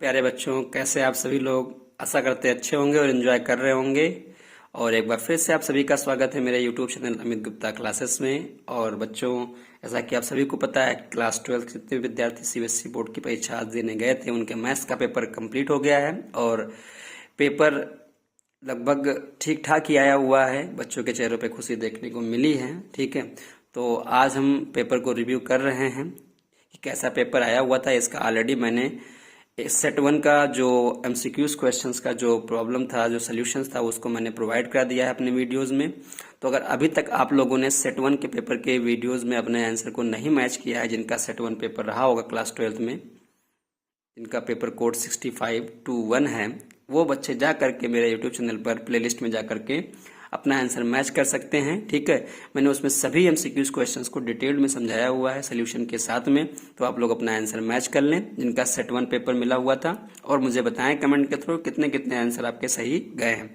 प्यारे बच्चों, कैसे आप सभी लोग। आशा करते अच्छे होंगे और एंजॉय कर रहे होंगे। और एक बार फिर से आप सभी का स्वागत है मेरे YouTube channel Amit Gupta classes में। और बच्चों, ऐसा कि आप सभी को पता है, क्लास 12 के जितने विद्यार्थी सीबीएसई बोर्ड की परीक्षा आज देने गए थे, उनके मैथ्स का पेपर कंप्लीट हो गया है और पेपर लगभग ठीक ठाक ही आया हुआ है। बच्चों के चेहरों पे खुशी देखने को मिली है। ठीक है, तो आज हम पेपर को रिव्यू कर रहे हैं कि कैसा पेपर आया हुआ था। इसका ऑलरेडी मैंने सेट 1 का जो एमसीक्यूज क्वेश्चंस का जो प्रॉब्लम था, जो सोल्यूशंस था, उसको मैंने प्रोवाइड करा दिया है अपने वीडियोस में। तो अगर अभी तक आप लोगों ने सेट 1 के पेपर के वीडियोस में अपने आंसर को नहीं मैच किया है, जिनका सेट 1 पेपर रहा होगा क्लास 12 में, जिनका पेपर कोड 6521 है, वो बच्चे जा करके मेरे यूट्यूब चैनल पर प्लेलिस्ट में जा करके अपना आंसर मैच कर सकते हैं। ठीक है, मैंने उसमें सभी एमसीक्यूज क्वेश्चंस को डिटेल में समझाया हुआ है सोल्यूशन के साथ में। तो आप लोग अपना आंसर मैच कर लें जिनका सेट 1 पेपर मिला हुआ था, और मुझे बताएं कमेंट के थ्रू कितने कितने आंसर आपके सही गए हैं।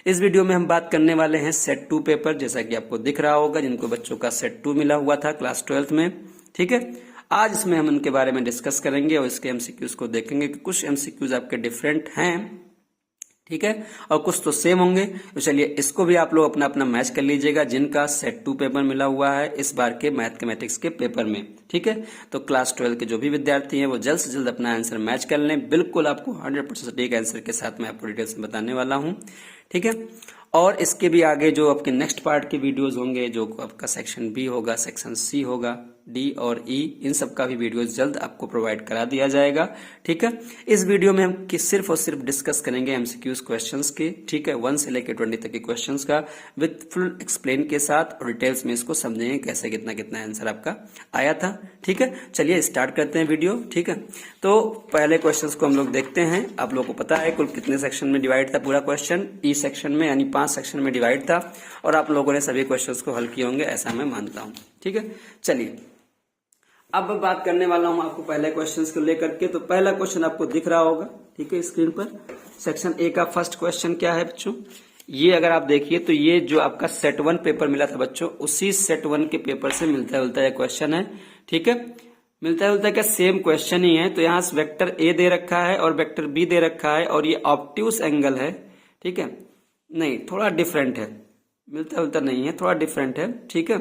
इस वीडियो में हम बात करने वाले हैं सेट 2 पेपर, जैसा कि आपको दिख रहा होगा, जिनको बच्चों का सेट 2 मिला हुआ था क्लास 12 में। ठीक है, आज इसमें हम उनके बारे में डिस्कस करेंगे और इसके एमसीक्यूज को देखेंगे कि कुछ एमसीक्यूज आपके डिफरेंट हैं, ठीक है, और कुछ तो सेम होंगे। तो चलिए इसको भी आप लोग अपना अपना मैच कर लीजिएगा, जिनका सेट 2 पेपर मिला हुआ है इस बार के मैथमेटिक्स के पेपर में। ठीक है, तो क्लास 12 के जो भी विद्यार्थी हैं वो जल्द से जल्द अपना आंसर मैच कर लें। बिल्कुल आपको 100% सटीक आंसर के साथ मैं आपको डिटेल्स में बताने वाला हूं। ठीक है, और इसके भी आगे जो आपके नेक्स्ट पार्ट के वीडियोस होंगे, जो आपका सेक्शन बी होगा, सेक्शन सी होगा, डी और ई, इन सब का भी वीडियोस जल्द आपको प्रोवाइड करा दिया जाएगा। ठीक है, इस वीडियो में हम सिर्फ और सिर्फ डिस्कस करेंगे एमसीक्यूज क्वेश्चंस के। ठीक है, 1 से लेकर 20 तक के क्वेश्चंस का विद फुल एक्सप्लेन के साथ, और डिटेल्स में इसको समझेंगे कैसे कितना कितना आंसर आपका आया था। ठीक है, चलिए स्टार्ट करते हैं वीडियो। ठीक है, तो पहले क्वेश्चन को हम लोग देखते हैं। आप लोगों को पता है कुल कितने सेक्शन में डिवाइड था पूरा क्वेश्चन? ई सेक्शन में, यानी 5 सेक्शन में डिवाइड था, और आप लोगों ने सभी क्वेश्चंस को हल किए होंगे, ऐसा मैं मानता हूं। ठीक है, चलिए अब बात करने वाला हूं आपको पहले क्वेश्चंस को लेकर के। तो पहला क्वेश्चन आपको दिख रहा होगा, ठीक है, स्क्रीन पर। सेक्शन ए का फर्स्ट क्वेश्चन क्या है बच्चों? ये अगर आप देखिए तो ये जो आपका सेट 1 पेपर मिला था बच्चों, उसी सेट 1 के पेपर से मिलता जुलता क्वेश्चन है। ठीक है, मिलता जुलता क्या, सेम क्वेश्चन ही है। तो यहाँ वेक्टर ए दे रखा है और वेक्टर बी दे रखा है, और ये ऑब्ट्यूस एंगल है। ठीक है, नहीं, थोड़ा डिफरेंट है, मिलता जुलता नहीं है, थोड़ा डिफरेंट है। ठीक है,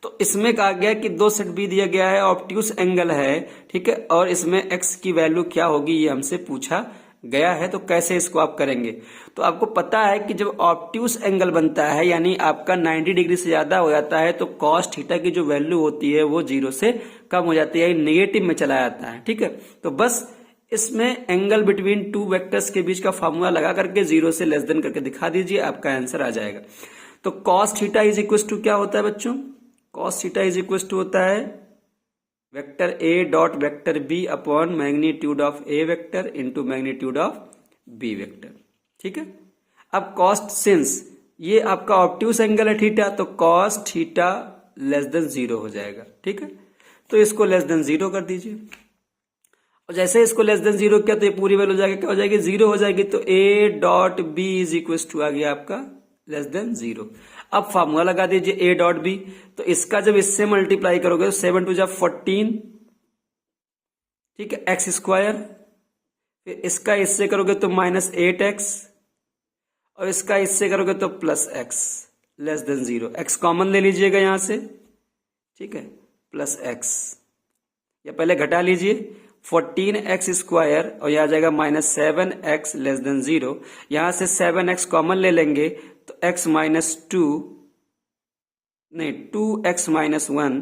तो इसमें कहा गया कि 2 सेट बी दिया गया है, ऑब्ट्यूस एंगल है। ठीक है, और इसमें एक्स की वैल्यू क्या होगी ये हमसे पूछा गया है। तो कैसे इसको आप करेंगे? तो आपको पता है कि जब ऑब्ट्यूस एंगल बनता है, यानी आपका 90 डिग्री से ज्यादा हो जाता है, तो कॉस थीटा की जो वैल्यू होती है वो 0 से कम हो जाती है, नेगेटिव में चला जाता है। ठीक है, तो बस इसमें एंगल बिटवीन 2 वेक्टर्स के बीच का फॉर्मूला लगा करके 0 से लेस देन करके दिखा दीजिए, आपका आंसर आ जाएगा। तो cos theta is equal to क्या होता है बच्चों? Cos theta is equal to होता है vector A dot vector B upon magnitude of A vector into magnitude of B vector. ठीक है, अब कॉस्ट सिंस ये आपका ऑब्ट्यूस एंगल है थीटा, तो कॉस थीटा लेस देन 0 हो जाएगा। ठीक है, तो इसको लेस देन 0 कर दीजिए, और जैसे इसको लेस देन 0 किया तो ये पूरी वैल्यू जाके क्या हो जाएगी? 0 हो जाएगी। तो A dot B is equal to आ गया आपका लेस देन 0। अब फार्मूला लगा दीजिए ए डॉट बी। तो इसका जब इससे मल्टीप्लाई करोगे तो 7 टू जा 14, ठीक है, एक्स स्क्वायर। फिर इसका इससे करोगे तो -8x, और इसका इससे करोगे तो +x less than 0। X common ले लीजिएगा यहां से, ठीक है, +x, या पहले घटा लीजिए 14x स्क्वायर, और यहां आ जाएगा -7x लेस देन 0। यहां से 7x कॉमन ले लेंगे तो x -2 नहीं 2x -1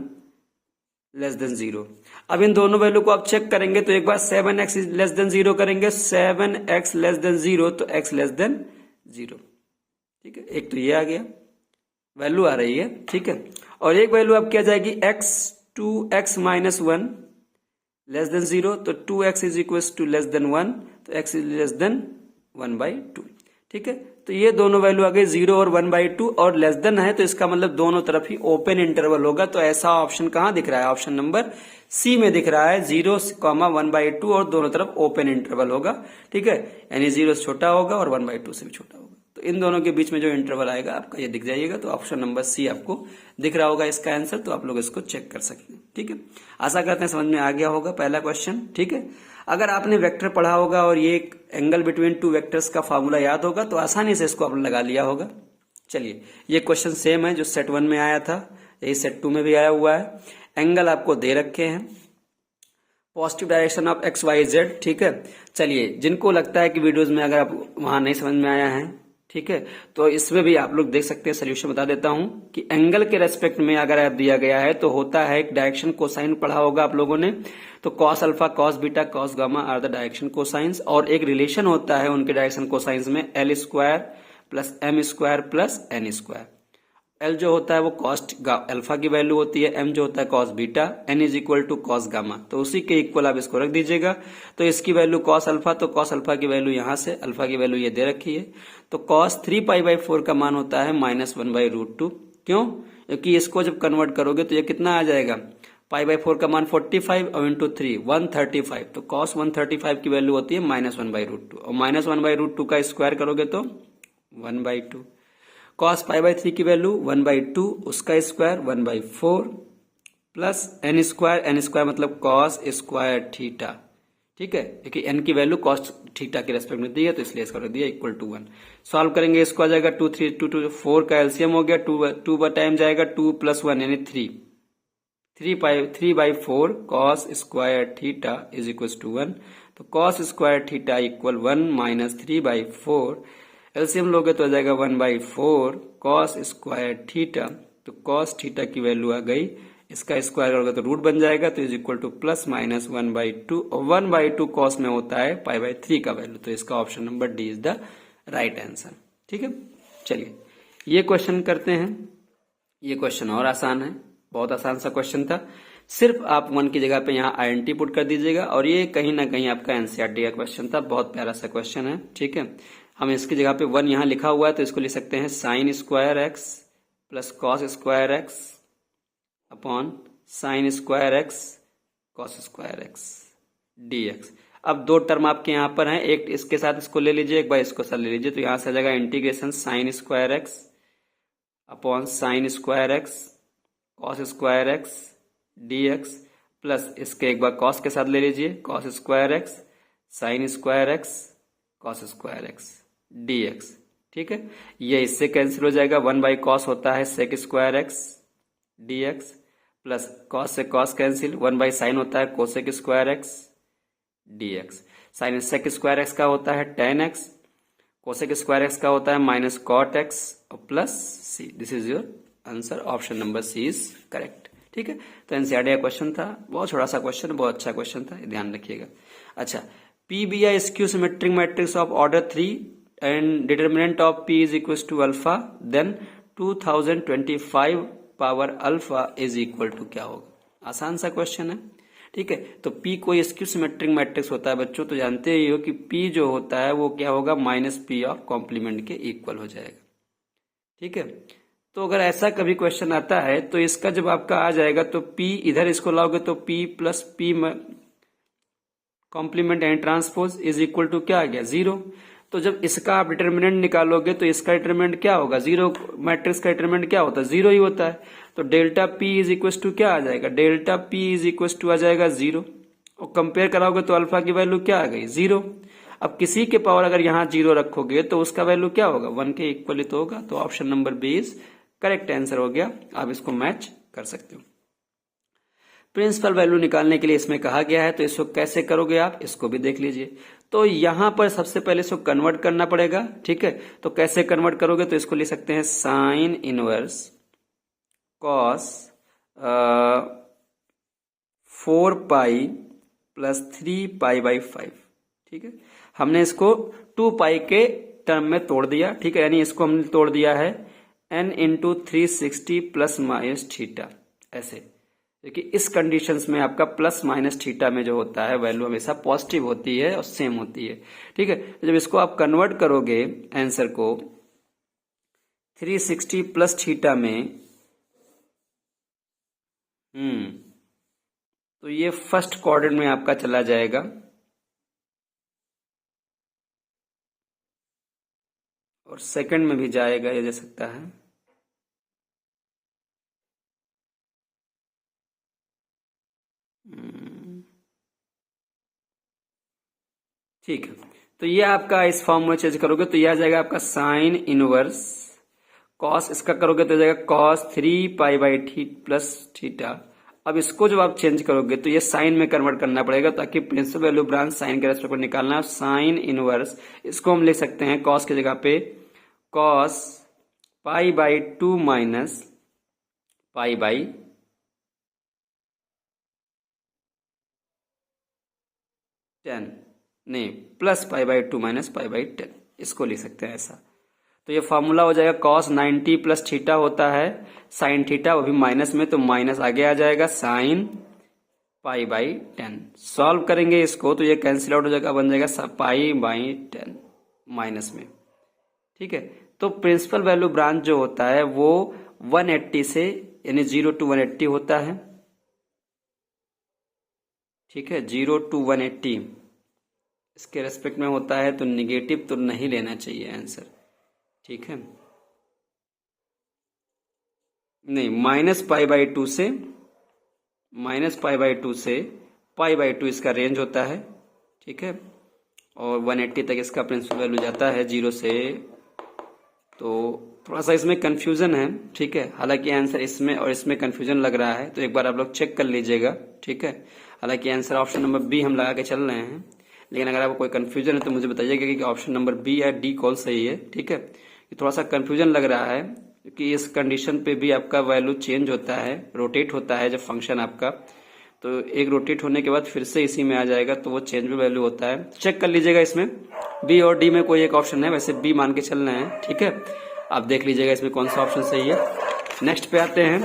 लेस देन 0। अब इन दोनों वैल्यू को आप चेक करेंगे तो एक बार 7x लेस देन 0 करेंगे, 7x लेस देन 0, तो x लेस देन 0। ठीक है, एक तो ये आ गया, वैल्यू आ रही है। ठीक है, और एक वैल्यू अब क्या जाएगी? x 2x -1 लेस देन 0, तो 2x is equal to less than 1, तो x इज लेस देन 1/2। ठीक है, तो ये दोनों वैल्यू आ गई 0 और 1/2, और लेस देन है तो इसका मतलब दोनों तरफ ही ओपन इंटरवल होगा। तो ऐसा ऑप्शन कहां दिख रहा है? ऑप्शन नंबर सी में दिख रहा है, 0, 1/2 और दोनों तरफ ओपन इंटरवल होगा। ठीक है, यानी 0 से छोटा होगा और 1/2 से भी छोटा होगा। तो इन दोनों के बीच में जो इंटरवल आएगा आपका ये दिख जाइएगा। तो ऑप्शन नंबर सी आपको दिख रहा होगा इसका आंसर, तो आप लोग इसको चेक कर सकते हैं। ठीक है, आशा करते हैं समझ में आ गया होगा पहला क्वेश्चन। ठीक है, अगर आपने वेक्टर पढ़ा होगा और ये एंगल बिटवीन टू वेक्टर्स का फॉर्मूला याद होगा तो आसानी से इसको आपने लगा लिया होगा। चलिए, ये क्वेश्चन सेम है जो सेट 1 में आया था, यही सेट 2 में भी आया हुआ है। एंगल आपको दे रखे हैं, positive direction of X Y Z. ठीक है, चलिए, जिनको लगता है कि वीडियोस में अगर आप वहां नहीं समझ में आया है, ठीक है, तो इसमें भी आप लोग देख सकते हैं। सोल्यूशन बता देता हूं कि एंगल के रेस्पेक्ट में अगर आप दिया गया है तो होता है एक डायरेक्शन कोसाइन पढ़ा होगा आप लोगों ने, तो cos alpha, cos beta, cos gamma are the direction cosines, और एक रिलेशन होता है उनके डायरेक्शन कोसाइंस में L square plus M square plus N square. L जो होता है वो कॉस अल्फा की वैल्यू होती है, एम जो होता है cos beta, N is equal to cos gamma, तो उसी के इक्वल आप इसको रख दीजिएगा। तो इसकी वैल्यू कॉस अल्फा, तो कॉस अल्फा की वैल्यू यहां से, अल्फा की वैल्यू ये दे रखी है, तो कॉस 3π/4 का मान होता है -1/√2। क्यों? क्योंकि इसको जब कन्वर्ट करोगे तो ये कितना आ जाएगा, π/4 का मान 45 और इंटू 3 135, तो कॉस 135 की वैल्यू होती है -1/√2, और -1/√2 का स्क्वायर करोगे तो 1/2। कॉस π/3 की वैल्यू 1/2, उसका स्क्वायर 1/4 प्लस एन स्क्वायर मतलब कॉस स्क्वायर थीटा। ठीक है, क्योंकि एन की वैल्यू कॉस थीटा के रेस्पेक्ट में दी है तो इसलिए इसका रख दिया इक्वल टू 1। सॉल्व करेंगे, इसको आ जाएगा 2 3 2 2 4 का एलसीएम हो गया, 2 टाइम जाएगा 2 + 1 यानी 3/4 cos square theta is equal to 1। तो cos square theta equal 1 - 3/4, LCM लोगे तो आ जाएगा 1/4 कॉस स्क्वायर थीटा, तो कॉस थीटा की वैल्यू आ गई, इसका स्क्वायर करोगे तो रूट बन जाएगा, तो is equal to plus minus 1/2, और 1/2 कॉस में होता है π/3 का वैल्यू, तो इसका option number D is the right answer. ठीक है, चलिए ये क्वेश्चन करते हैं। ये क्वेश्चन और आसान है, बहुत आसान सा क्वेश्चन था, सिर्फ आप 1 की जगह पे यहाँ INT पुट कर दीजिएगा, और ये कहीं ना कहीं आपका एनसीईआरटी का क्वेश्चन था, बहुत प्यारा सा क्वेश्चन है। ठीक है, हम इसकी जगह पे 1 यहाँ लिखा हुआ है तो इसको लिख सकते हैं sin square x plus cos square x upon sine square x cos square X dx। अब दो टर्म आपके यहाँ पर हैं, एक इसके साथ इसको ले लीजिए, एक बार इसको साथ ले लीजिए, तो यहाँ से आ जाएगा integration sine square x upon sine square x cos square X dx, plus इसके एक बार कॉस के साथ ले लीजिए, cos square x sine square x cos square X dx। ठीक है, ये इससे कैंसिल हो जाएगा, 1/cos होता है sec square X dx, plus cos से cos कैंसिल, 1/sin होता है cosec square X dx। Sine sec square X का होता है tan x, cosec square X का होता है माइनस cot x, और plus c। This is your answer, option number C is correct. ठीक है, तो एनसीईआरटी का क्वेश्चन था, बहुत छोटा सा क्वेश्चन, बहुत अच्छा क्वेश्चन था, ध्यान रखिएगा। अच्छा, P be a skew symmetric matrix of order 3 and determinant of P is equals to alpha, then 2025 power alpha is equal to क्या होगा। आसान सा क्वेश्चन है। ठीक है, तो P कोई स्क्यू सिमेट्रिक मैट्रिक्स होता है बच्चों, तो जानते ही हो कि P जो होता है वो क्या होगा, -P ऑफ कॉम्प्लीमेंट के इक्वल हो जाएगा। ठीक है, तो अगर ऐसा कभी क्वेश्चन आता है तो इसका जब आपका आ जाएगा तो P इधर इसको लाओगे तो P + P complement and transpose is equal to क्या आ गया, 0। तो जब इसका आप डिटर्मिनेंट निकालोगे तो इसका डिटर्मिनेंट क्या होगा, 0। मैट्रिक्स का डिटर्मिनेंट क्या होता है, 0 ही होता है। तो delta P is equal to क्या आ जाएगा, delta P is equal to आ जाएगा 0, और कंपेयर कराओगे तो अल्फा की वैल्यू क्या आ गई, 0। अब किसी के पावर अगर यहाँ 0 रखोगे तो उसका वैल्यू क्या होगा, 1 के इक्वल तो होगा। तो option number B is correct answer हो गया, आप इसको मैच कर सकते हो। प्रिंसिपल वैल्यू निकालने के लिए इसमें कहा गया है, तो इसको कैसे करोगे आप, इसको भी देख लीजिए। तो यहां पर सबसे पहले इसको कन्वर्ट करना पड़ेगा। ठीक है, तो कैसे कन्वर्ट करोगे, तो इसको लिख सकते हैं साइन इनवर्स कॉस 4π + 3π/5। ठीक है, हमने इसको 2π के टर्म में तोड़ दिया। ठीक है, यानी इसको हमने तोड़ दिया है n × 360 ± थीटा, ऐसे, क्योंकि इस कंडीशंस में आपका ± थीटा में जो होता है वैल्यू हमेशा पॉजिटिव होती है और सेम होती है। ठीक है, तो जब इसको आप कन्वर्ट करोगे आंसर को 360 + थीटा में, तो ये फर्स्ट क्वाड्रेंट में आपका चला जाएगा, और सेकंड में भी जाएगा, ये जा सकता है। ठीक है, तो ये आपका इस फॉर्म में चेंज करोगे तो ये आ जाएगा आपका साइन इनवर्स कॉस, इसका करोगे तो आ जाएगा cos 3 pi by plus theta. अब इसको जब आप चेंज करोगे तो ये साइन में कन्वर्ट करना पड़ेगा, ताकि प्रिंसिपल वैल्यू ब्रांच साइन के रेस्पेक्ट में निकालना। साइन इनवर्स इसको हम लिख सकते हैं कॉस की जगह पे कॉस π/2 माइनस π/10, नहीं प्लस π/2 माइनस π/10, इसको लिख सकते हैं ऐसा। तो ये फॉर्मूला हो जाएगा कॉस 90 प्लस थीटा होता है साइन थीटा, वो भी माइनस में, तो माइनस आगे आ जाएगा साइन π/10। सॉल्व करेंगे इसको तो ये कैंसिल आउट हो जाएगा, बन जाएगा π/10 माइनस में। ठीक है, तो प्रिंसिपल वैल्यू ब्रांच जो होता है वो 180 से यानी 0 to 180 होता है। ठीक है, 0 to 180 इसके रेस्पेक्ट में होता है, तो निगेटिव तो नहीं लेना चाहिए आंसर। ठीक है, नहीं -π/2 से π/2 इसका रेंज होता है। ठीक है, और 180 तक इसका प्रिंसिपल वैल्यू जाता है 0 से, तो थोड़ा सा इसमें कंफ्यूजन है। ठीक है, हालांकि आंसर इसमें और इसमें कंफ्यूजन लग रहा है, तो एक बार आप लोग चेक कर लीजिएगा। ठीक है, हालांकि आंसर ऑप्शन नंबर बी हम लगा के चल रहे हैं, लेकिन अगर आपको कोई कंफ्यूजन है तो मुझे बताइएगा कि ऑप्शन नंबर बी या डी कौन सही है। ठीक है, थोड़ा सा कंफ्यूजन लग रहा है क्योंकि इस कंडीशन पे भी आपका वैल्यू चेंज होता है, रोटेट होता है जब फंक्शन आपका, तो एक रोटेट होने के बाद फिर से इसी में आ जाएगा, तो वो चेंजेबल वैल्यू होता है। चेक कर लीजिएगा, इसमें बी और डी में कोई एक ऑप्शन है, वैसे बी मान के चल रहे हैं। ठीक है, आप देख लीजिएगा इसमें कौन सा ऑप्शन सही है। नेक्स्ट पे आते हैं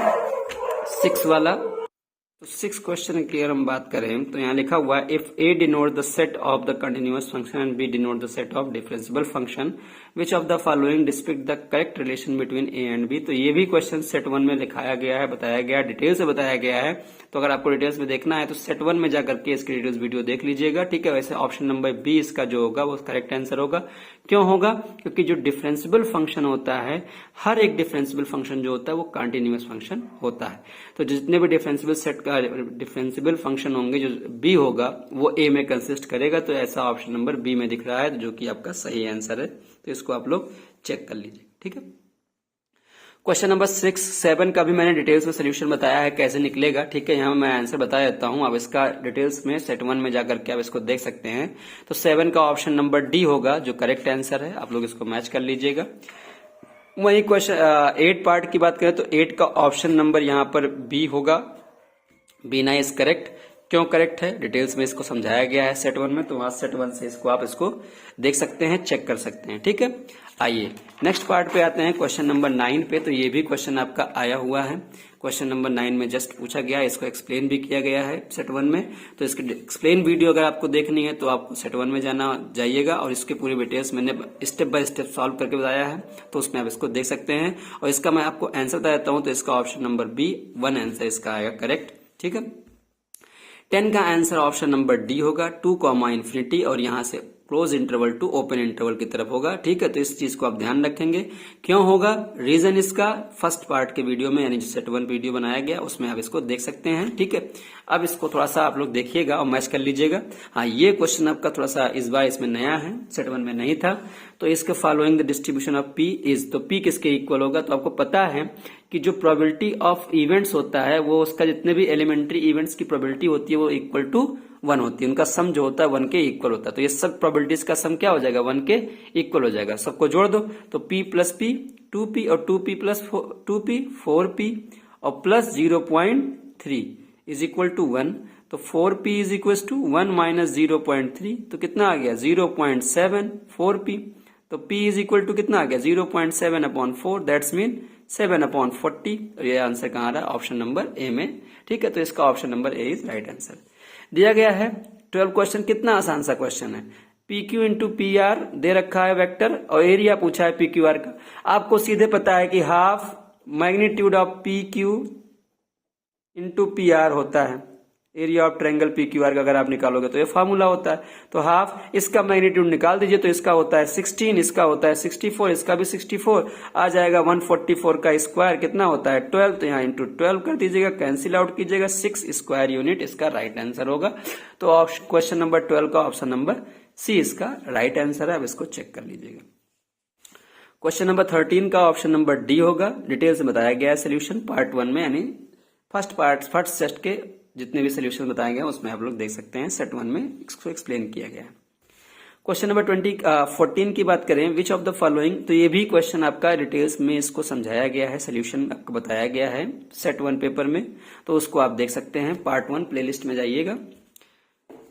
6 वाला। तो 6 क्वेश्चन की अगर हम बात करें तो यहाँ लिखा हुआ है if A denote the set of the continuous function and B denote the set of differentiable function, which of the following describe the correct relation between A and B. तो ये भी क्वेश्चन सेट 1 में लिखाया गया है, बताया गया, detail से बताया गया है। तो अगर आपको डिटेल्स में देखना है तो सेट 1 में जाकर के इसकी डिटेल्स वीडियो देख लीजिएगा। ठीक है, वैसे ऑप्शन नंबर बी इसका जो होगा वो करेक्ट आंसर होगा। क्यों होगा? क्योंकि जो डिफरेंशिएबल फंक्शन होता है, हर एक डिफरेंशिएबल फंक्शन जो होता है वो कंटिन्यूअस फंक्शन होता है। तो जितने भी डिफरेंशिएबल सेट का डिफरेंशिएबल फंक्शन होंगे, जो बी होगा वो ए में कंसिस्ट करेगा। तो ऐसा ऑप्शन नंबर बी में दिख रहा है, जो कि आपका सही आंसर है। तो इसको आप लोग चेक कर लीजिए। ठीक है, क्वेश्चन नंबर 6, 7 का भी मैंने डिटेल्स में सोल्यूशन बताया है कैसे निकलेगा। ठीक है, यहाँ मैं आंसर बता देता हूँ, अब इसका डिटेल्स में सेट 1 में जाकर के आप इसको देख सकते हैं। तो 7 का ऑप्शन नंबर डी होगा जो करेक्ट आंसर है, आप लोग इसको मैच कर लीजिएगा। वही क्वेश्चन 8 पार्ट की बात करें तो 8 का ऑप्शन नंबर यहाँ पर बी होगा। बी ना इज करेक्ट। क्यों करेक्ट है, डिटेल्स में इसको समझाया गया है सेट 1 में, तो वहां सेट 1 से इसको आप इसको देख सकते हैं, चेक कर सकते हैं। ठीक है, आइए नेक्स्ट पार्ट पे आते हैं, क्वेश्चन नंबर 9 पे। तो ये भी क्वेश्चन आपका आया हुआ है, क्वेश्चन नंबर 9 में जस्ट पूछा गया है, इसको एक्सप्लेन भी किया गया है सेट 1 में। तो इसकी एक्सप्लेन वीडियो अगर आपको देखनी है तो आपको सेट 1 में जाइएगा, और इसके पूरी डिटेल्स मैंने स्टेप बाय स्टेप सॉल्व करके बताया है, तो उसमें आप इसको देख सकते हैं। और इसका मैं आपको आंसर बता देता हूं, तो इसका ऑप्शन नंबर बी 1 आंसर इसका आएगा करेक्ट। ठीक है, 10 का आंसर ऑप्शन नंबर डी होगा, 2 ∞ और यहां से close interval to open interval की तरफ होगा। ठीक है, तो इस चीज को आप ध्यान रखेंगे। क्यों होगा, रीजन इसका फर्स्ट पार्ट के वीडियो में, यानी जो सेट 1 वीडियो बनाया गया उसमें आप इसको देख सकते हैं। ठीक है, अब इसको थोड़ा सा आप लोग देखिएगा और मैच कर लीजिएगा। हाँ, ये क्वेश्चन आपका थोड़ा सा इस बार इसमें नया है, सेट 1 में नहीं था। तो इसके following the distribution of P is, तो पी किसके इक्वल होगा, तो आपको पता है कि जो प्रोबेबिलिटी ऑफ इवेंट्स होता है वो उसका जितने भी एलिमेंट्री इवेंट्स की प्रोबेबिलिटी होती है वो इक्वल टू 1 होती है, उनका सम जो होता है 1 के इक्वल होता है। तो ये सब प्रोबेबिलिटीज का सम क्या हो जाएगा, 1 के इक्वल हो जाएगा। सबको जोड़ दो तो p प्लस p 2p और 2p प्लस 2p 4p और प्लस 0.3 इज इक्वल टू 1। तो 4p is equal to 1 minus 0.3, तो कितना आ गया 0.7 4p। तो p इज इक्वल टू कितना आ गया 0.7 अपॉन 4, दैट्स मीन 7 अपॉन 40। और ये आंसर कहाँ आ रहा है, ऑप्शन नंबर ए में। ठीक है, तो इसका option number A is right answer दिया गया है। 12 क्वेश्चन कितना आसान सा क्वेश्चन है, P Q into P R दे रखा है वेक्टर, और एरिया पूछा है पी क्यू आर का। आपको सीधे पता है कि half magnitude of P Q into P are होता है। Area of triangle P Q R का अगर आप निकालोगे तो ये फार्मूला होता है। तो हाफ, इसका मैग्नीट्यूड निकाल दीजिए तो इसका होता है 16, इसका होता है 64, इसका भी 64 आ जाएगा। 144 का स्क्वायर कितना होता है 12, तो यहाँ इंटू 12 कर दीजिएगा, कैंसिल आउट कीजिएगा, 6 स्क्वायर यूनिट इसका राइट आंसर होगा। तो क्वेश्चन नंबर 12 का ऑप्शन नंबर सी इसका राइट आंसर है। अब इसको चेक कर लीजिएगा। क्वेश्चन नंबर 13 का ऑप्शन नंबर डी होगा। डिटेल से बताया गया है सोल्यूशन पार्ट 1 में, यानी फर्स्ट सेट के जितने भी सोल्यूशन बताए गए उसमें आप लोग देख सकते हैं। सेट 1 में इसको एक्सप्लेन किया गया है। क्वेश्चन नंबर 14 की बात करें, विच ऑफ द फॉलोइंग, तो ये भी क्वेश्चन आपका डिटेल्स में इसको समझाया गया है, सोल्यूशन आपको बताया गया है सेट 1 पेपर में, तो उसको आप देख सकते हैं। पार्ट 1 प्लेलिस्ट में जाइएगा,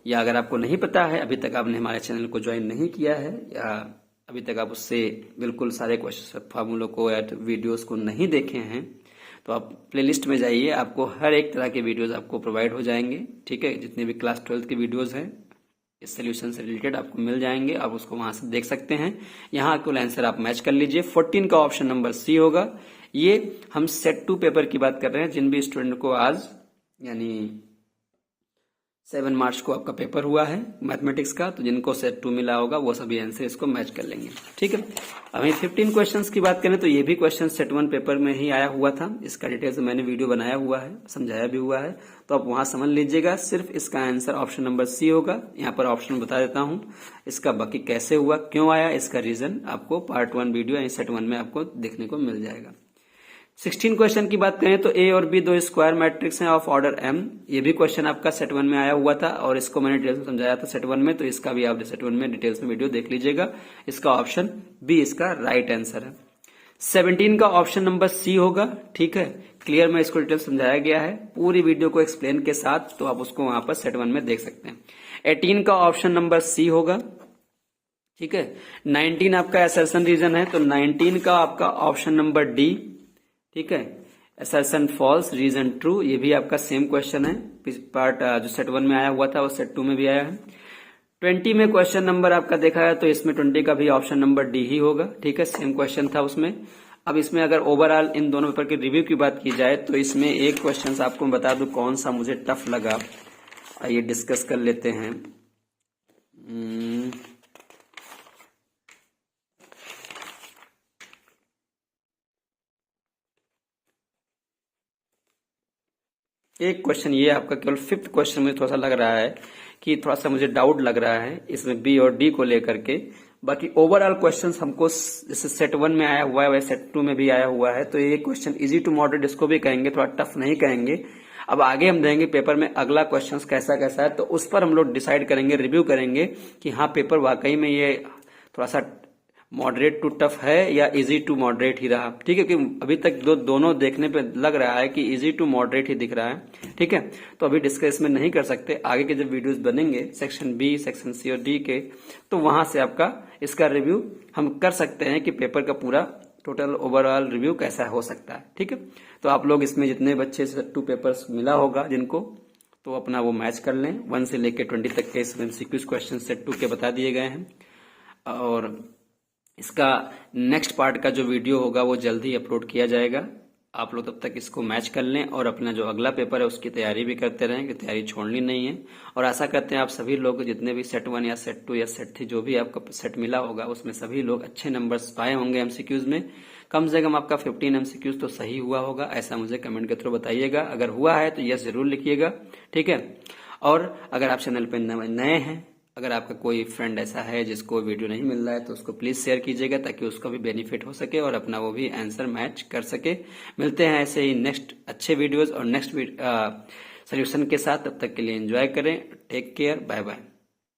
या अगर आपको नहीं पता है, अभी तक आपने हमारे चैनल को ज्वाइन नहीं किया है, या अभी तक आप उससे बिल्कुल सारे क्वेश्चन फार्मूलों को या वीडियोस को नहीं देखे हैं, तो आप प्लेलिस्ट में जाइए, आपको हर एक तरह के वीडियोस आपको प्रोवाइड हो जाएंगे। ठीक है, जितने भी क्लास 12 के वीडियोस हैं इस सोल्यूशन से रिलेटेड आपको मिल जाएंगे, आप उसको वहां से देख सकते हैं। यहाँ कुल आंसर आप मैच कर लीजिए। 14 का ऑप्शन नंबर सी होगा। ये हम सेट 2 पेपर की बात कर रहे हैं, जिन भी स्टूडेंट को आज यानी 7 मार्च को आपका पेपर हुआ है मैथमेटिक्स का, तो जिनको सेट 2 मिला होगा वो सभी आंसर इसको मैच कर लेंगे। ठीक है, अभी 15 क्वेश्चंस की बात करें तो ये भी क्वेश्चन सेट 1 पेपर में ही आया हुआ था। इसका डिटेल से मैंने वीडियो बनाया हुआ है, समझाया भी हुआ है, तो आप वहां समझ लीजिएगा। सिर्फ इसका आंसर ऑप्शन नंबर सी होगा। यहाँ पर ऑप्शन बता देता हूँ इसका, बाकी कैसे हुआ, क्यों आया, इसका रीजन आपको पार्ट 1 वीडियो यानी सेट 1 में आपको देखने को मिल जाएगा। 16 क्वेश्चन की बात करें तो ए और बी दो स्क्वायर मैट्रिक्स हैं ऑफ ऑर्डर एम। ये भी क्वेश्चन आपका सेट 1 में आया हुआ था और इसको मैंने डिटेल्स में समझाया था सेट 1 में, तो इसका भी आप सेट 1 में डिटेल्स में वीडियो देख लीजिएगा। इसका ऑप्शन बी इसका राइट आंसर है। 17 का ऑप्शन नंबर सी होगा। ठीक है, क्लियर में इसको डिटेल समझाया गया है पूरी वीडियो को एक्सप्लेन के साथ, तो आप उसको वहां पर सेट 1 में देख सकते हैं। 18 का ऑप्शन नंबर सी होगा। ठीक है, 19 आपका असर्शन रीजन है, तो 19 का आपका ऑप्शन नंबर डी। ठीक है, असर्शन फॉल्स रीजन ट्रू, ये भी आपका सेम क्वेश्चन है। पार्ट जो सेट 1 में आया हुआ था वो सेट 2 में भी आया है। 20 में क्वेश्चन नंबर आपका देखा है तो इसमें 20 का भी ऑप्शन नंबर डी ही होगा। ठीक है, सेम क्वेश्चन था उसमें। अब इसमें अगर ओवरऑल इन दोनों पेपर के रिव्यू की बात की जाए तो इसमें एक क्वेश्चन आपको बता दूं कौन सा मुझे टफ लगा, आइए डिस्कस कर लेते हैं। एक क्वेश्चन ये आपका केवल 5th क्वेश्चन में थोड़ा सा लग रहा है कि थोड़ा सा मुझे डाउट लग रहा है इसमें बी और डी को लेकर के। बाकी ओवरऑल क्वेश्चंस हमको जैसे सेट 1 में आया हुआ है वैसे सेट 2 में भी आया हुआ है, तो ये क्वेश्चन इजी टू मॉडरेट इसको भी कहेंगे, थोड़ा टफ नहीं कहेंगे। अब आगे हम देंगे पेपर में अगला क्वेश्चन कैसा कैसा है, तो उस पर हम लोग डिसाइड करेंगे, रिव्यू करेंगे कि हाँ पेपर वाकई में ये थोड़ा सा मॉडरेट टू टफ है या इजी टू मॉडरेट ही रहा। ठीक है, क्योंकि अभी तक दोनों देखने पे लग रहा है कि इजी टू मॉडरेट ही दिख रहा है। ठीक है, तो अभी डिस्कस में नहीं कर सकते, आगे के जब वीडियोस बनेंगे सेक्शन बी, सेक्शन सी और डी के, तो वहां से आपका इसका रिव्यू हम कर सकते हैं कि पेपर का पूरा टोटल ओवरऑल रिव्यू कैसा हो सकता है। ठीक है, तो आप लोग इसमें जितने बच्चे सेट 2 पेपर्स मिला होगा जिनको, तो अपना वो मैच कर लें। 1 से लेकर 20 तक के MCQ क्वेश्चन सेट 2 के बता दिए गए हैं, और इसका नेक्स्ट पार्ट का जो वीडियो होगा वो जल्द ही अपलोड किया जाएगा। आप लोग तब तक इसको मैच कर लें और अपना जो अगला पेपर है उसकी तैयारी भी करते रहें, कि तैयारी छोड़नी नहीं है। और आशा करते हैं आप सभी लोग जितने भी सेट 1 या सेट 2 या सेट 3 जो भी आपका सेट मिला होगा उसमें सभी लोग अच्छे नंबर्स पाए होंगे MCQs में। कम से कम आपका 15 MCQs तो सही हुआ होगा, ऐसा मुझे कमेंट के थ्रू बताइएगा। अगर हुआ है तो यस जरूर लिखिएगा। ठीक है, और अगर आप चैनल पर नए हैं, अगर आपका कोई फ्रेंड ऐसा है जिसको वीडियो नहीं मिल रहा है तो उसको प्लीज शेयर कीजिएगा, ताकि उसका भी बेनिफिट हो सके और अपना वो भी आंसर मैच कर सके। मिलते हैं ऐसे ही नेक्स्ट अच्छे वीडियोस और नेक्स्ट सोल्यूशन के साथ, तब तक के लिए एंजॉय करें। Take care, bye bye.